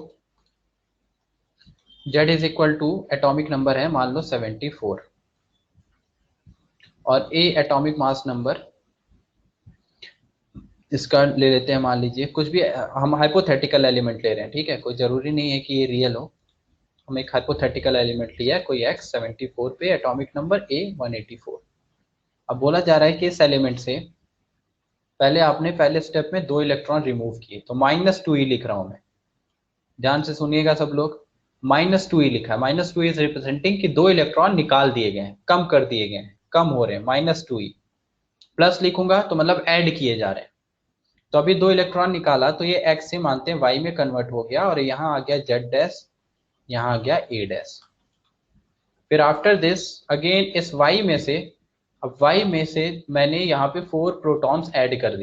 Speaker 1: Z is equal to atomic number है मान लो 74 और ए एटॉमिक मास नंबर इसका ले लेते हैं मान लीजिए कुछ भी. हम हाइपोथेटिकल एलिमेंट ले रहे हैं, ठीक है, कोई जरूरी नहीं है कि ये रियल हो. हम एक हाइपोथेटिकल एलिमेंट लिया है कोई एक्स 74 पे, एटॉमिक नंबर ए 184. अब बोला जा रहा है कि इस एलिमेंट से पहले आपने पहले स्टेप में 2 इलेक्ट्रॉन रिमूव किए तो -2e लिख रहा हूं मैं. ध्यान से सुनिएगा सब लोग. -2e लिखा है. -2 इज रिप्रेजेंटिंग कि 2 इलेक्ट्रॉन निकाल दिए गए हैं, कम कर दिए गए हैं, कम हो रहे हैं. -2e प्लस लिखूंगा तो मतलब ऐड किए जा रहे हैं. तो अभी 2 इलेक्ट्रॉन निकाला तो ये x से मानते हैं y में कन्वर्ट हो गया और यहाँ आ गया z डैश, यहाँ आ गया a डैश. फिर आफ्टर दिस अगेन इस y में से, अब y में से मैंने यहाँ पे 4 प्रोटॉन्स ऐड कर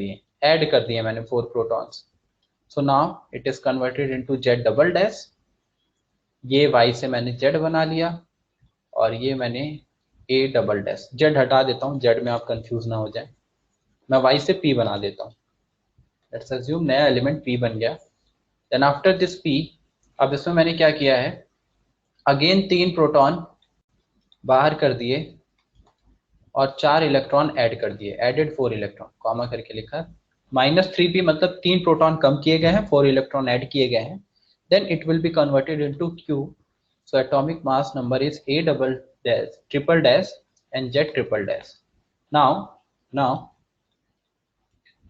Speaker 1: दिए मैंने 4 protons. So now it is converted into z double dash. ये y से मैंने z बना लिया और ये मैंने a डबल डैश. z हटा देता हूँ, z में आप कंफ्यूज ना हो जाए. मैं y से p बना देता हूँ. लेट्स अज्यूम नया एलिमेंट p बन गया. देन आफ्टर दिस p, अब इसमें मैंने क्या किया है, अगेन 3 प्रोटॉन बाहर कर दिए और 4 इलेक्ट्रॉन ऐड कर दिए. एडेड 4 इलेक्ट्रॉन कॉमा करके लिखा. -3p मतलब 3 प्रोटॉन कम किए गए हैं, 4 इलेक्ट्रॉन ऐड किए गए हैं. Then it will be converted into q. So atomic mass number is a double dash triple dash and z triple dash.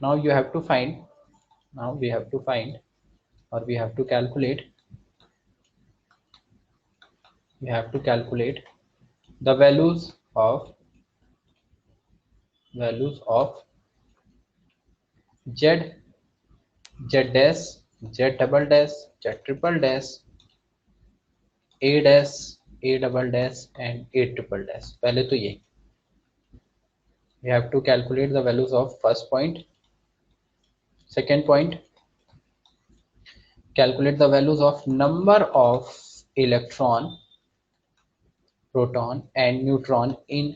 Speaker 1: now you have to find, now we have to find or we have to calculate the values of z, z dash, z double dash, z triple dash, a dash, a double dash and a triple dash. पहले तो ये we have to calculate the values of first point. Second point, calculate the values of number of electron, proton and neutron in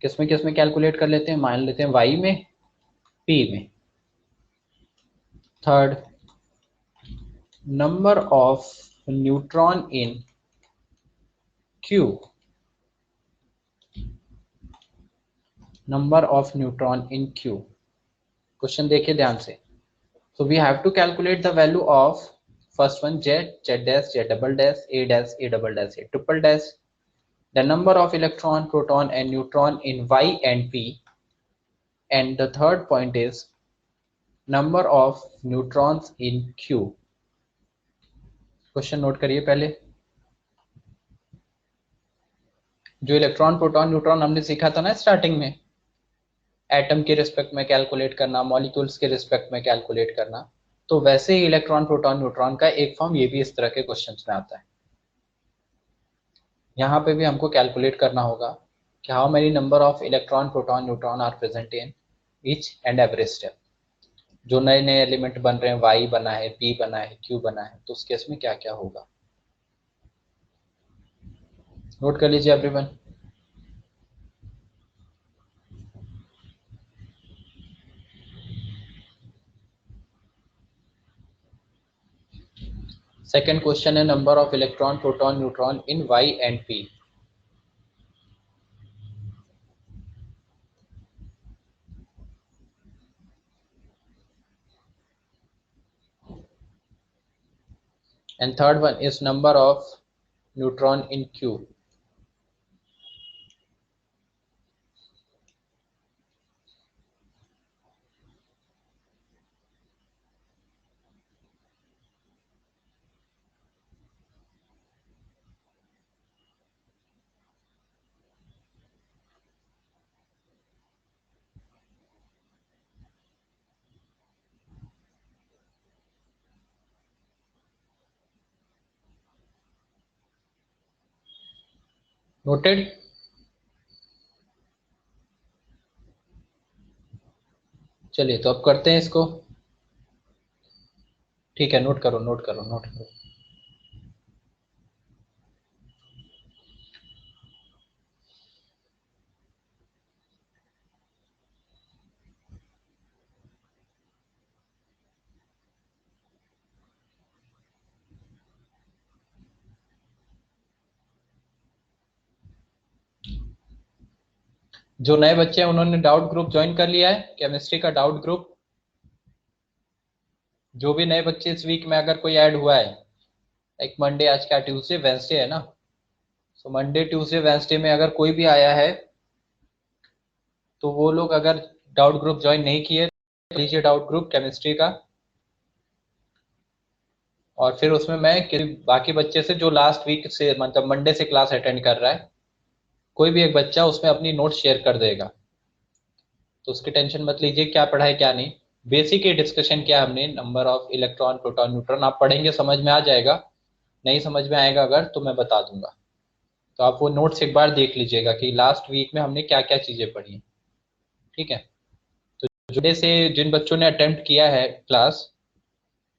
Speaker 1: किसमें calculate कर लेते हैं, मान लेते हैं y में, p में. Third, number of neutron in q, number of neutron in q. Question देखिए ध्यान से. So we have to calculate the value of first one z, z dash, z double dash, a dash, a double dash, a triple dash. The number of electron, proton and neutron in y and p. And the third point is number of neutrons in q. Question note करिए पहले. जो electron, proton, neutron हमने सीखा था ना starting में, atom के respect में कैलकुलेट करना, मॉलिक्यूल्स के रिस्पेक्ट में कैलकुलेट करना, तो वैसे ही इलेक्ट्रॉन, प्रोटॉन, न्यूट्रॉन का एक फॉर्म ये भी इस तरह के क्वेश्चंस में आता है. यहाँ पे भी हमको कैलकुलेट करना होगा कि how many number of electron, proton, neutron are present in each and every step. जो नए नए एलिमेंट बन रहे हैं, वाई बना है, पी बना है, क्यू बना है, तो उस केस में क्या क्या होगा, नोट कर लीजिए एवरीवन. सेकेंड क्वेश्चन है number of electron, proton, neutron in Y and P. And third one is number of neutron in Q. Noted? चलिए तो अब करते हैं इसको. ठीक है, नोट करो नोट करो नोट करो. जो नए बच्चे हैं उन्होंने डाउट ग्रुप ज्वाइन कर लिया है, केमिस्ट्री का डाउट ग्रुप. जो भी नए बच्चे इस वीक में अगर कोई ऐड हुआ है, लाइक मंडे, आज क्या ट्यूसडे, वेंसडे है ना, सो मंडे, ट्यूसडे, वेंसडे में अगर कोई भी आया है तो वो लोग अगर डाउट ग्रुप ज्वाइन नहीं किए तो लीजिए डाउट ग्रुप केमिस्ट्री का. और फिर उसमें मैं बाकी बच्चे से जो लास्ट वीक से मतलब मंडे से क्लास अटेंड कर रहा है, कोई भी एक बच्चा उसमें अपनी नोट शेयर कर देगा, तो उसकी टेंशन मत लीजिए क्या पढ़ा है क्या नहीं. बेसिक ही डिस्कशन किया हमने, number of electron, proton, neutron. आप पढ़ेंगे समझ में आ जाएगा, नहीं समझ में आएगा अगर तो मैं बता दूंगा. तो आप वो नोट्स एक बार देख लीजिएगा कि लास्ट वीक में हमने क्या क्या चीजें पढ़ी. ठीक है, तो जुड़े से जिन बच्चों ने अटेम्प्ट किया है क्लास,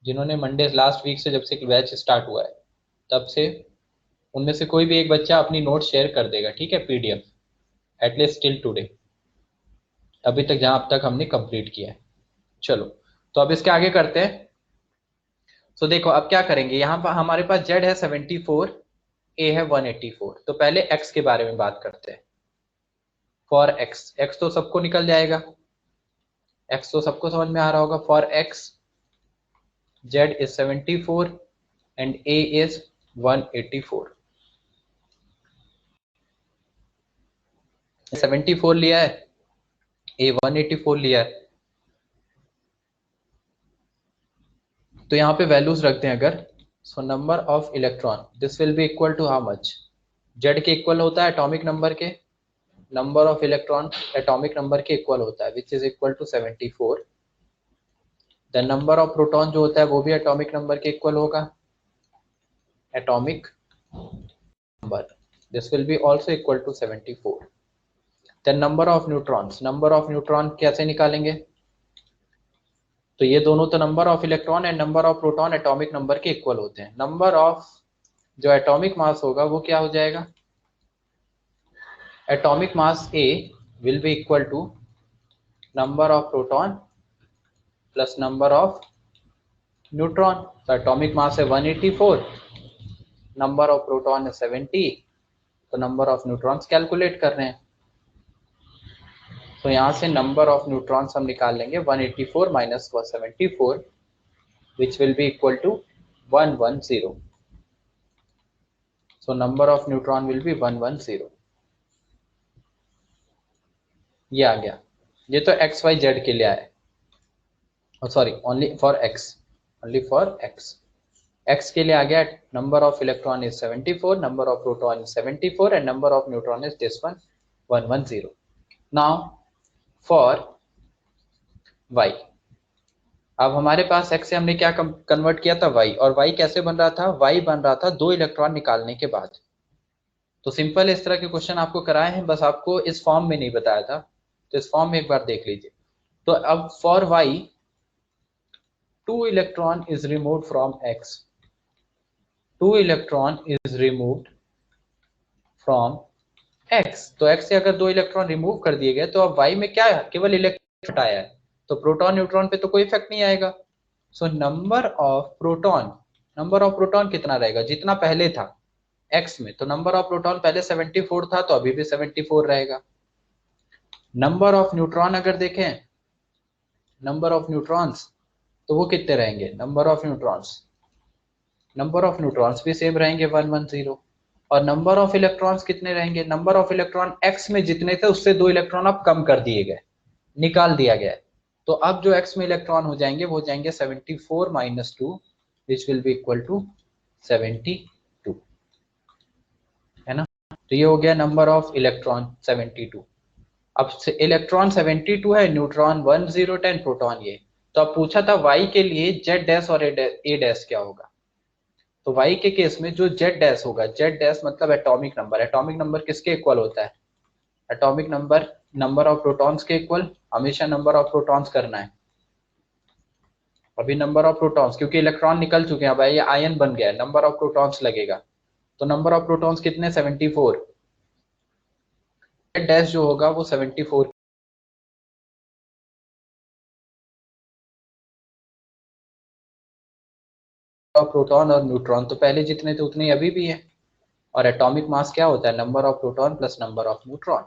Speaker 1: जिन्होंने मंडे लास्ट वीक से जब से बैच स्टार्ट हुआ है तब से, उनमें से कोई भी एक बच्चा अपनी नोट शेयर कर देगा. ठीक है, पीडीएफ एटलीस्ट टिल टुडे, अभी तक जहां अब तक हमने कंप्लीट किया है. चलो तो अब इसके आगे करते हैं. सो देखो अब क्या करेंगे, यहाँ पर हमारे पास z है 74, a है 184. तो पहले x के बारे में बात करते हैं. फॉर x तो सबको निकल जाएगा, x तो सबको समझ में आ रहा होगा. For x z is 74 and a is 184. 74 लिया है, a 184 लिया है. तो यहाँ पे वैल्यूज रखते हैं अगर. So number of electron, this will be equal to how much, z के इक्वल होता है एटॉमिक नंबर के, number of electron atomic number के इक्वल होता है, which is equal to 74. The number of proton जो होता है वो भी एटॉमिक नंबर के इक्वल होगा, atomic number, this will be also equal to 74. Then number of neutron कैसे निकालेंगे? तो ये दोनों तो number of electron and number of proton atomic number के इक्वल होते हैं। नंबर ऑफ जो एटॉमिक मास होगा वो क्या हो जाएगा? Atomic mass A will be equal to number of proton plus number of neutron. तो एटॉमिक मास है 184, नंबर ऑफ प्रोटॉन है 70, तो नंबर ऑफ न्यूट्रॉन्स कैलकुलेट कर रहे हैं। तो यहाँ से नंबर ऑफ न्यूट्रॉन्स हम निकाल लेंगे 184 minus 174 which will be equal to 110. So number of neutron will be 110. ये आ गया। ये तो एक्स वाई जेड के लिए आया, sorry only for X, only for X. X के लिए आ गया number of electron is 74, number of proton is 74 and number of neutron is this one 110. Now for Y, अब हमारे पास x से हमने क्या कन्वर्ट किया था y, और y कैसे बन रहा था? y बन रहा था 2 इलेक्ट्रॉन निकालने के बाद। तो सिंपल इस तरह के क्वेश्चन आपको कराए हैं, बस आपको इस फॉर्म में नहीं बताया था, तो इस फॉर्म में एक बार देख लीजिए। तो अब for y 2 electron is removed from x, 2 electron is removed from x। तो x से अगर 2 इलेक्ट्रॉन रिमूव कर दिए गए तो अब y में क्या है? केवल इलेक्ट्रॉन हटाया है, तो प्रोटॉन न्यूट्रॉन पे तो कोई इफेक्ट नहीं आएगा। सो नंबर ऑफ प्रोटॉन कितना रहेगा? जितना पहले था x में, तो नंबर ऑफ प्रोटॉन पहले 74 था, तो अभी भी 74 रहेगा। नंबर ऑफ न्यूट्रॉन अगर देखें, नंबर ऑफ न्यूट्रॉन्स तो वो कितने रहेंगे? नंबर ऑफ न्यूट्रॉन्स भी सेम रहेंगे 110। और नंबर ऑफ इलेक्ट्रॉन्स कितने रहेंगे? नंबर ऑफ इलेक्ट्रॉन x में जितने थे उससे 2 इलेक्ट्रॉन अब कम कर दिए गए, निकाल दिया गया है। तो अब जो x में इलेक्ट्रॉन हो जाएंगे वो हो जाएंगे 74 minus 2 which will be equal to 72, है ना? तो ये हो गया नंबर ऑफ इलेक्ट्रॉन 72। अब इलेक्ट्रॉन 72 है, न्यूट्रॉन 1010, प्रोटॉन ये। तो अब पूछा था y के लिए जेड डैश और ए डैश क्या होगा? तो y के केस में जो जेड डैश होगा, जेड डैश मतलब एटॉमिक नंबर। एटॉमिक नंबर किसके इक्वल होता है? Atomic number number of protons के इक्वल, हमेशा नंबर ऑफ प्रोटॉन्स करना है। अभी नंबर ऑफ प्रोटॉन्स, क्योंकि इलेक्ट्रॉन निकल चुके हैं, भाई ये आयन बन गया है, नंबर ऑफ प्रोटॉन्स लगेगा। तो नंबर ऑफ प्रोटॉन्स कितने? 74। जेड डैश जो होगा वो 74 प्रोटॉन और न्यूट्रॉन तो पहले जितने थे उतने अभी भी है। और एटॉमिक मास क्या होता है? Number of proton plus number of neutron.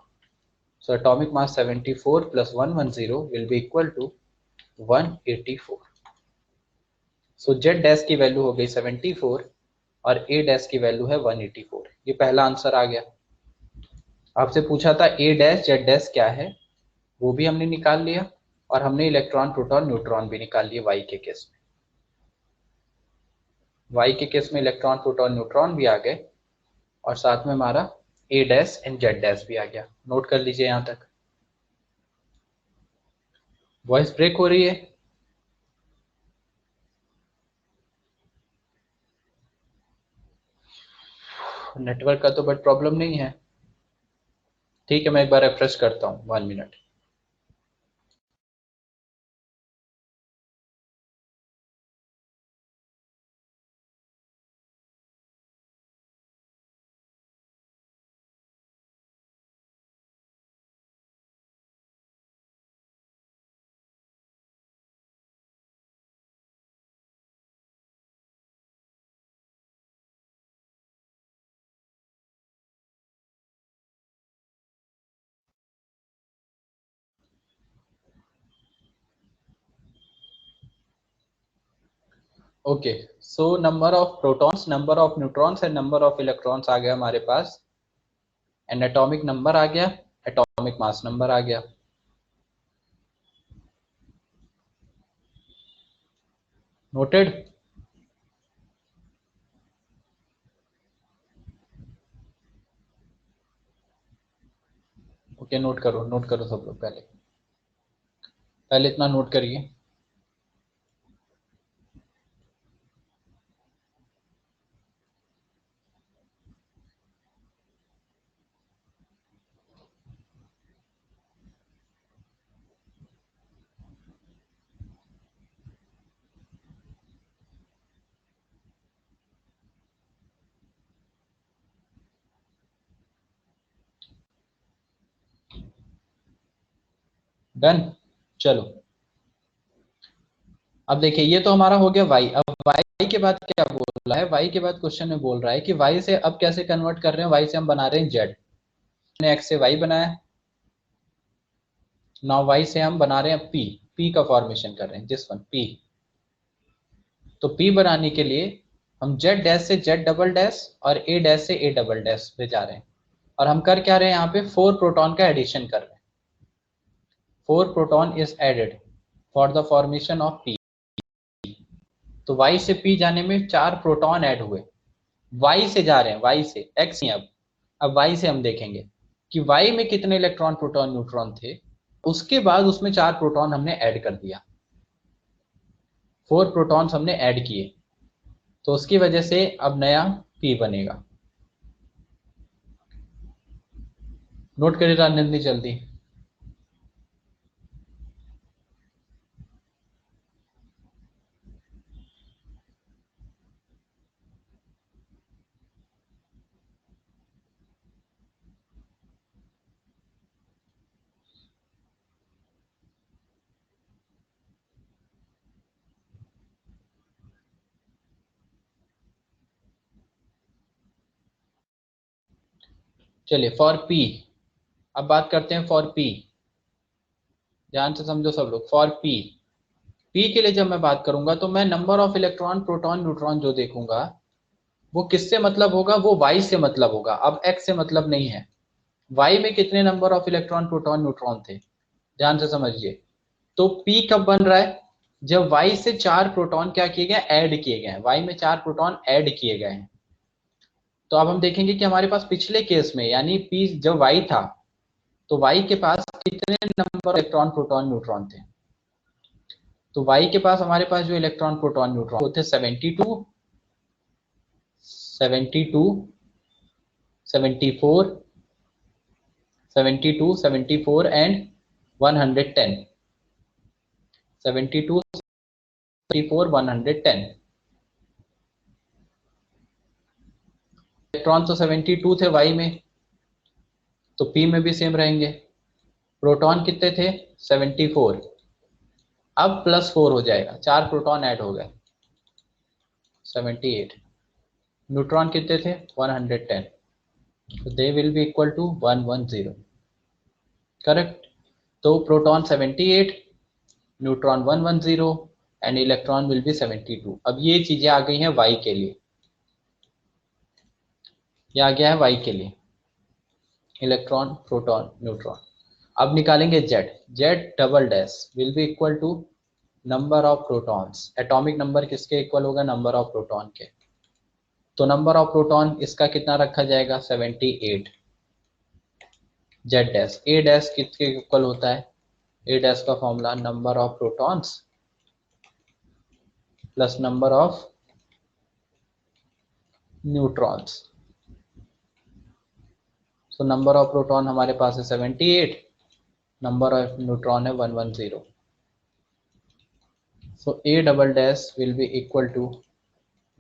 Speaker 1: So atomic mass 74 plus 110 will be equal to 184। So Z dash की वैल्यू हो गई 74 और ए डैश की वैल्यू है 184। ये पहला आंसर आ गया। आपसे पूछा था ए डैश जेड डैश क्या है, वो भी हमने निकाल लिया, और हमने इलेक्ट्रॉन प्रोटॉन न्यूट्रॉन भी निकाल लिए वाई के केस में। वाई के केस में इलेक्ट्रॉन प्रोटॉन न्यूट्रॉन भी आ गए, और साथ में हमारा ए डैश एंड जेड डैश भी आ गया। नोट कर लीजिए यहां तक। वॉइस ब्रेक हो रही है? नेटवर्क का तो बट प्रॉब्लम नहीं है। ठीक है, मैं एक बार रिफ्रेश करता हूँ, 1 minute. Okay, so number of protons, number of neutrons and number of electrons आ गया हमारे पास, एंड एटॉमिक नंबर आ गया, एटॉमिक मास नंबर आ गया। नोटेड? ओके, नोट करो सब लोग, पहले पहले इतना नोट करिए। डन। चलो अब देखिए ये तो हमारा हो गया y। अब y के बाद क्या बोल रहा है, y के बाद क्वेश्चन में बोल रहा है कि y से अब कैसे कन्वर्ट कर रहे हैं, y से हम बना रहे हैं z। हमने x से y बनाया, नाउ y से हम बना रहे हैं p का फॉर्मेशन कर रहे हैं, दिस वन p। तो p बनाने के लिए हम z डैश से z डबल डैश और a डैश से a डबल डैश पे जा रहे हैं, और हम कर क्या रहे हैं, यहाँ पे 4 प्रोटॉन का एडिशन कर रहे हैं। 4 proton is added for the formation of p। तो y से p जाने में 4 प्रोटॉन ऐड हुए, y से जा रहे हैं, y से, x नहीं। अब y से हम देखेंगे कि y में कितने इलेक्ट्रॉन प्रोटॉन न्यूट्रॉन थे, उसके बाद उसमें 4 प्रोटॉन हमने ऐड कर दिया, 4 प्रोटॉन्स हमने ऐड किए, तो उसकी वजह से अब नया p बनेगा। नोट करिए राजनंदी जल्दी। चलिए फॉर p, अब बात करते हैं फॉर p। ध्यान से समझो सब लोग, फॉर p के लिए जब मैं बात करूंगा तो मैं number of electron proton neutron जो देखूंगा वो किससे मतलब होगा, वो y से मतलब होगा, अब x से मतलब नहीं है। y में कितने number of electron proton neutron थे, ध्यान से समझिए। तो p कब बन रहा है, जब y से 4 प्रोटॉन क्या किए गए, ऐड किए गए हैं, y में 4 प्रोटॉन ऐड किए गए हैं। तो अब हम देखेंगे कि हमारे पास पिछले केस में यानी p जब y था तो y के पास कितने नंबर इलेक्ट्रॉन प्रोटॉन न्यूट्रॉन थे। तो y के पास हमारे पास जो इलेक्ट्रॉन प्रोटॉन न्यूट्रॉन होते 72, 72, 74, 72, 74 एंड 110, 72, 74, 110। इलेक्ट्रॉन तो 72 थे y में, तो p में भी सेम रहेंगे। प्रोटॉन कितने थे, 74। अब +4 हो जाएगा, 4 प्रोटॉन ऐड हो गए, 78। न्यूट्रॉन कितने थे, 110, तो they will be equal to 110, correct. तो proton 78, neutron 110 and electron will be 72। अब ये चीजें आ गई हैं y के लिए, ये आ गया है y के लिए, इलेक्ट्रॉन प्रोटॉन न्यूट्रॉन। अब निकालेंगे z double dash will be equal to number of protons. Atomic number किसके इक्वल होगा, नंबर ऑफ प्रोटॉन के। तो नंबर ऑफ प्रोटॉन इसका कितना रखा जाएगा, 78। z डैश a डैश किसके इक्वल होता है, a डैश का formula number of protons plus number of neutrons. So number of proton हमारे पास है 78, नंबर ऑफ न्यूट्रॉन है 110। So a double dash will be equal to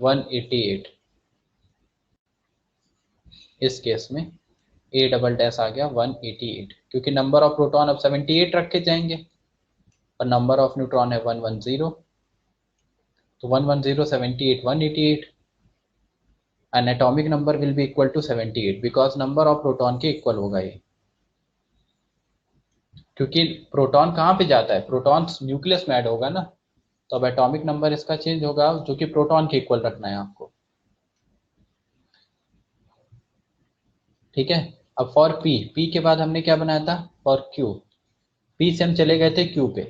Speaker 1: 188। इस केस में a डबल डैश आ गया 188, क्योंकि नंबर ऑफ प्रोटॉन अब 78 रखे जाएंगे और नंबर ऑफ न्यूट्रॉन है 110। तो 110, 78, 188 and atomic number will be equal to 78 because number of proton के इक्वल होगा ये। क्योंकि प्रोटॉन कहाँ पे जाता है, प्रोटॉन न्यूक्लियस में ऐड होगा ना, तो अब एटॉमिक नंबर इसका चेंज होगा जो कि प्रोटॉन के इक्वल रखना है आपको, ठीक है। अब फॉर p के बाद हमने क्या बनाया था, फॉर q, p से हम चले गए थे q पे।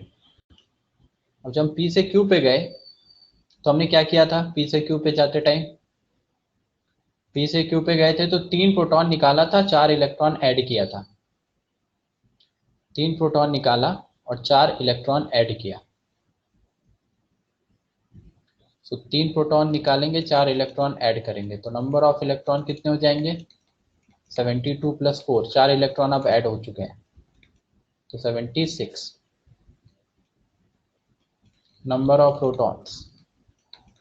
Speaker 1: अब जब हम p से q पे गए तो हमने क्या किया था, p से q पे जाते टाइम, p से q पे गए थे तो 3 प्रोटॉन निकाला था, 4 इलेक्ट्रॉन ऐड किया था, 3 प्रोटॉन निकाला और 4 इलेक्ट्रॉन ऐड किया। सो 3 प्रोटॉन निकालेंगे, 4 इलेक्ट्रॉन ऐड करेंगे, तो नंबर ऑफ इलेक्ट्रॉन कितने हो जाएंगे, 72 + 4, 4 इलेक्ट्रॉन अब ऐड हो चुके हैं, तो 76। नंबर ऑफ प्रोटॉन्स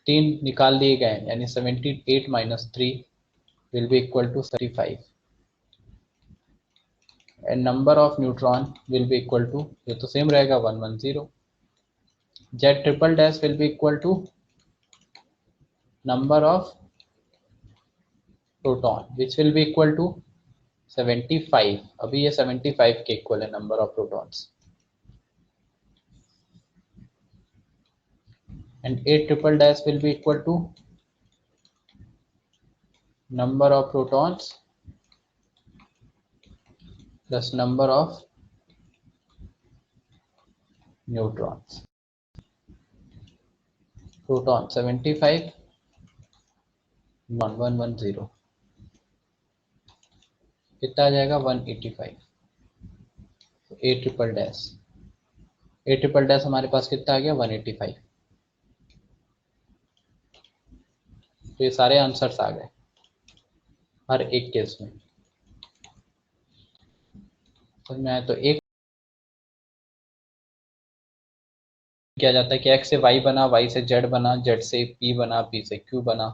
Speaker 1: 3 निकाल दिए गए यानी 78 - 3 will be equal to 35 and number of neutron will be equal to, ये तो सेम रहेगा 110. Z triple dash will be equal to number of proton which will be equal to 75. अभी ये 75 के इक्वल है number of protons. And A triple dash will be equal to number of protons plus number of neutrons. Proton 75, 1110 कितना आ जाएगा 185. ए triple dash हमारे पास कितना आ गया 185. तो ये सारे आंसर्स आ गए हर एक केस में. समझ में आया? तो एक किया जाता है कि x से y बना, y से z बना, z से p बना, p से q बना.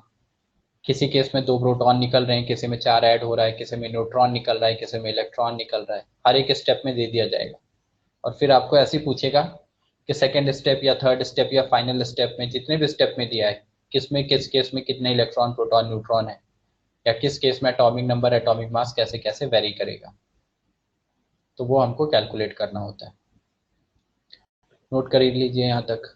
Speaker 1: किसी केस में 2 प्रोटॉन निकल रहे हैं, किसी में 4 ऐड हो रहा है, किसी में न्यूट्रॉन निकल रहा है, किसी में इलेक्ट्रॉन निकल रहा है. हर एक स्टेप में दे दिया जाएगा. और फिर आपको ऐसे ही पूछेगा कि सेकेंड स्टेप या थर्ड स्टेप या फाइनल स्टेप में जितने भी स्टेप में दिया है किसमें किस केस में कितने इलेक्ट्रॉन प्रोटॉन न्यूट्रॉन है, या किस केस में एटॉमिक नंबर एटॉमिक मास कैसे कैसे वेरी करेगा, तो वो हमको कैलकुलेट करना होता है. नोट कर लीजिए यहाँ तक.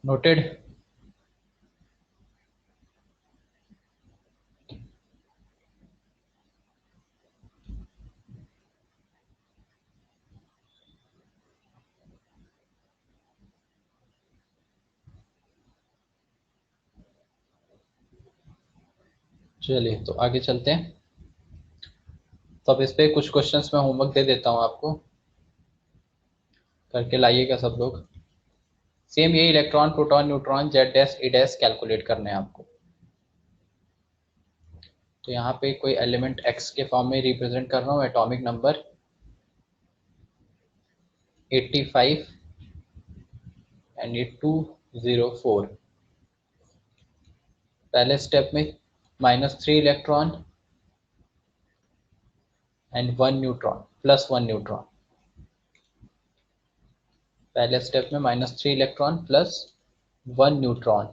Speaker 1: नोटेड. चलिए तो आगे चलते हैं. तो अब इस पे कुछ क्वेश्चंस मैं होमवर्क दे देता हूँ आपको, करके लाइएगा सब लोग. सेम ये electron proton neutron Z dash ई डैश कैलकुलेट करने हैं आपको. तो यहाँ पे कोई एलिमेंट x के फॉर्म में रिप्रेजेंट कर रहा हूँ. एटॉमिक नंबर 85 एंड ये 204. पहले स्टेप में -3 electron and 1 neutron plus 1 neutron. पहले स्टेप में -3 इलेक्ट्रॉन प्लस 1 न्यूट्रॉन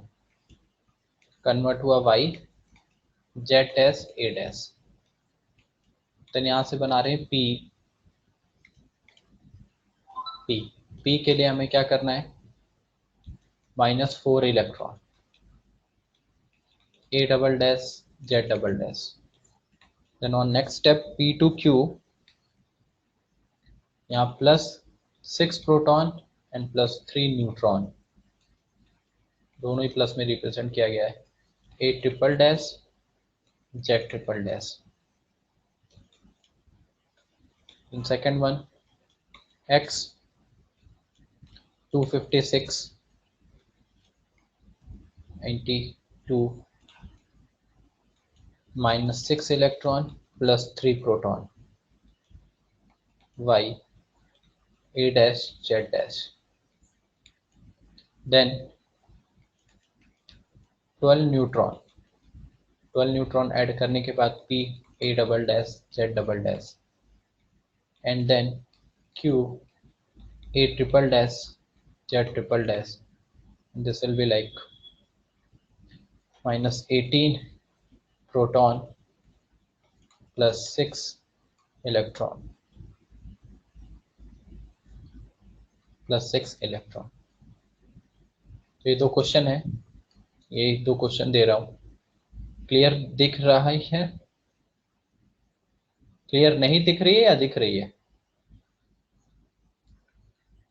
Speaker 1: कन्वर्ट हुआ y z dash a dash. तो यहाँ से बना रहे हैं p. p के लिए हमें क्या करना है, -4 electron a double dash z double dash. Then on next step p to q, यहाँ +6 प्रोटॉन एंड +3 न्यूट्रॉन, दोनों ही प्लस में रिप्रेजेंट किया गया है. A triple dash Z triple dash. In second one x 256 92 -6 electron +3 proton y a dash z dash. Then 12 neutron add करने के बाद p a double dash z double dash. And then q a triple dash z triple dash. This will be like -18 proton +6 electron +6 electron. तो ये 2 question है, ये 2 question दे रहा हूँ. Clear दिख रहा है? क्लियर नहीं दिख रही है या दिख रही है?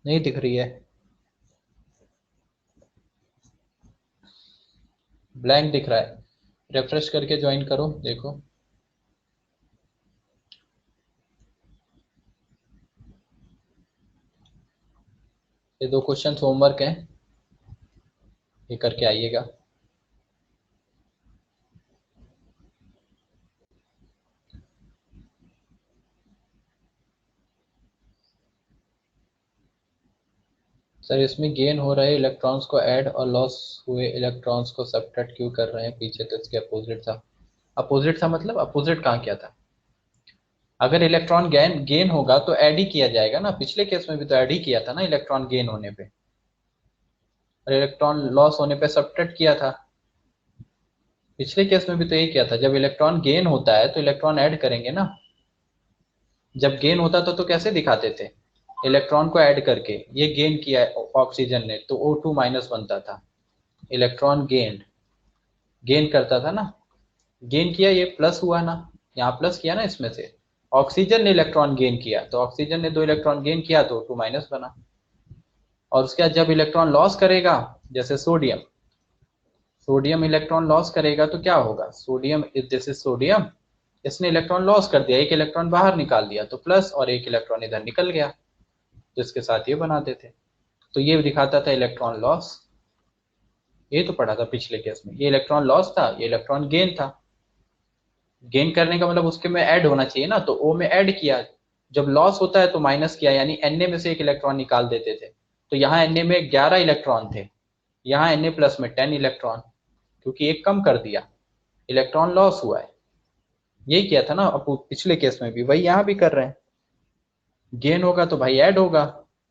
Speaker 1: नहीं दिख रही है, ब्लैंक दिख रहा है. रिफ्रेश करके ज्वाइन करो, देखो। ये 2 क्वेश्चन होमवर्क हैं, ये करके आइएगा। सर इसमें गेन हो रहे इलेक्ट्रॉन्स को ऐड और लॉस हुए इलेक्ट्रॉन्स को सब्ट्रैक्ट क्यों कर रहे हैं? पीछे तो इसके अपोजिट था। अपोजिट था मतलब अपोजिट कहाँ किया था? अगर इलेक्ट्रॉन गेन गेन होगा तो ऐड ही किया जाएगा ना, पिछले केस में भी तो ऐड ही किया था ना इलेक्ट्रॉन गेन होने पे, और इलेक्ट्रॉन लॉस होने पे सब्ट्रैक्ट किया था। पिछले केस में भी तो यही किया था, जब इलेक्ट्रॉन गेन होता है तो इलेक्ट्रॉन ऐड करेंगे ना। जब गेन होता था तो कैसे दिखाते थे? इलेक्ट्रॉन को ऐड करके, ये गेन किया ऑक्सीजन ने तो O2 माइनस बनता था। इलेक्ट्रॉन गेन करता था ना, गेन किया, ये प्लस हुआ ना, यहाँ प्लस किया ना इसमें से। ऑक्सीजन ने इलेक्ट्रॉन गेन किया तो ऑक्सीजन ने 2 इलेक्ट्रॉन गेन किया तो O2 माइनस बना। और उसके बाद जब इलेक्ट्रॉन लॉस करेगा, जैसे सोडियम, सोडियम इलेक्ट्रॉन लॉस करेगा तो क्या होगा? सोडियम, दिस इज सोडियम, इसने इलेक्ट्रॉन लॉस कर दिया, एक इलेक्ट्रॉन बाहर निकाल दिया तो प्लस, और एक इलेक्ट्रॉन इधर निकल गया तो इसके साथ ये बनाते थे। तो ये दिखाता था इलेक्ट्रॉन लॉस। ये तो पढ़ा था पिछले केस में, ये इलेक्ट्रॉन लॉस था, ये इलेक्ट्रॉन गेन था। गेन करने का मतलब उसके में ऐड होना चाहिए ना, तो ओ में ऐड किया। जब लॉस होता है तो माइनस किया, यानी Na में से एक इलेक्ट्रॉन निकाल देते थे। तो यहाँ Na में 11 इलेक्ट्रॉन थे, यहाँ Na प्लस में 10 इलेक्ट्रॉन, क्योंकि एक कम कर दिया, इलेक्ट्रॉन लॉस हुआ है। यही किया था ना अब पिछले केस में भी, वही यहाँ भी कर रहे हैं। गेन होगा तो भाई ऐड होगा,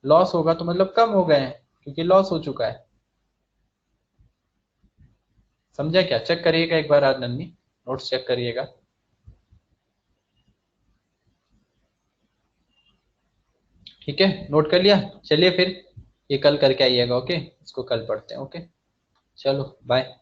Speaker 1: लॉस होगा तो मतलब कम हो गए हैं, क्योंकि लॉस हो चुका है। समझा क्या? चेक करिएगा एक बार आज नन्नी, नोट्स चेक करिएगा। ठीक है, नोट कर लिया? चलिए फिर ये कल करके आइएगा, ओके, इसको कल पढ़ते हैं, ओके। चलो बाय।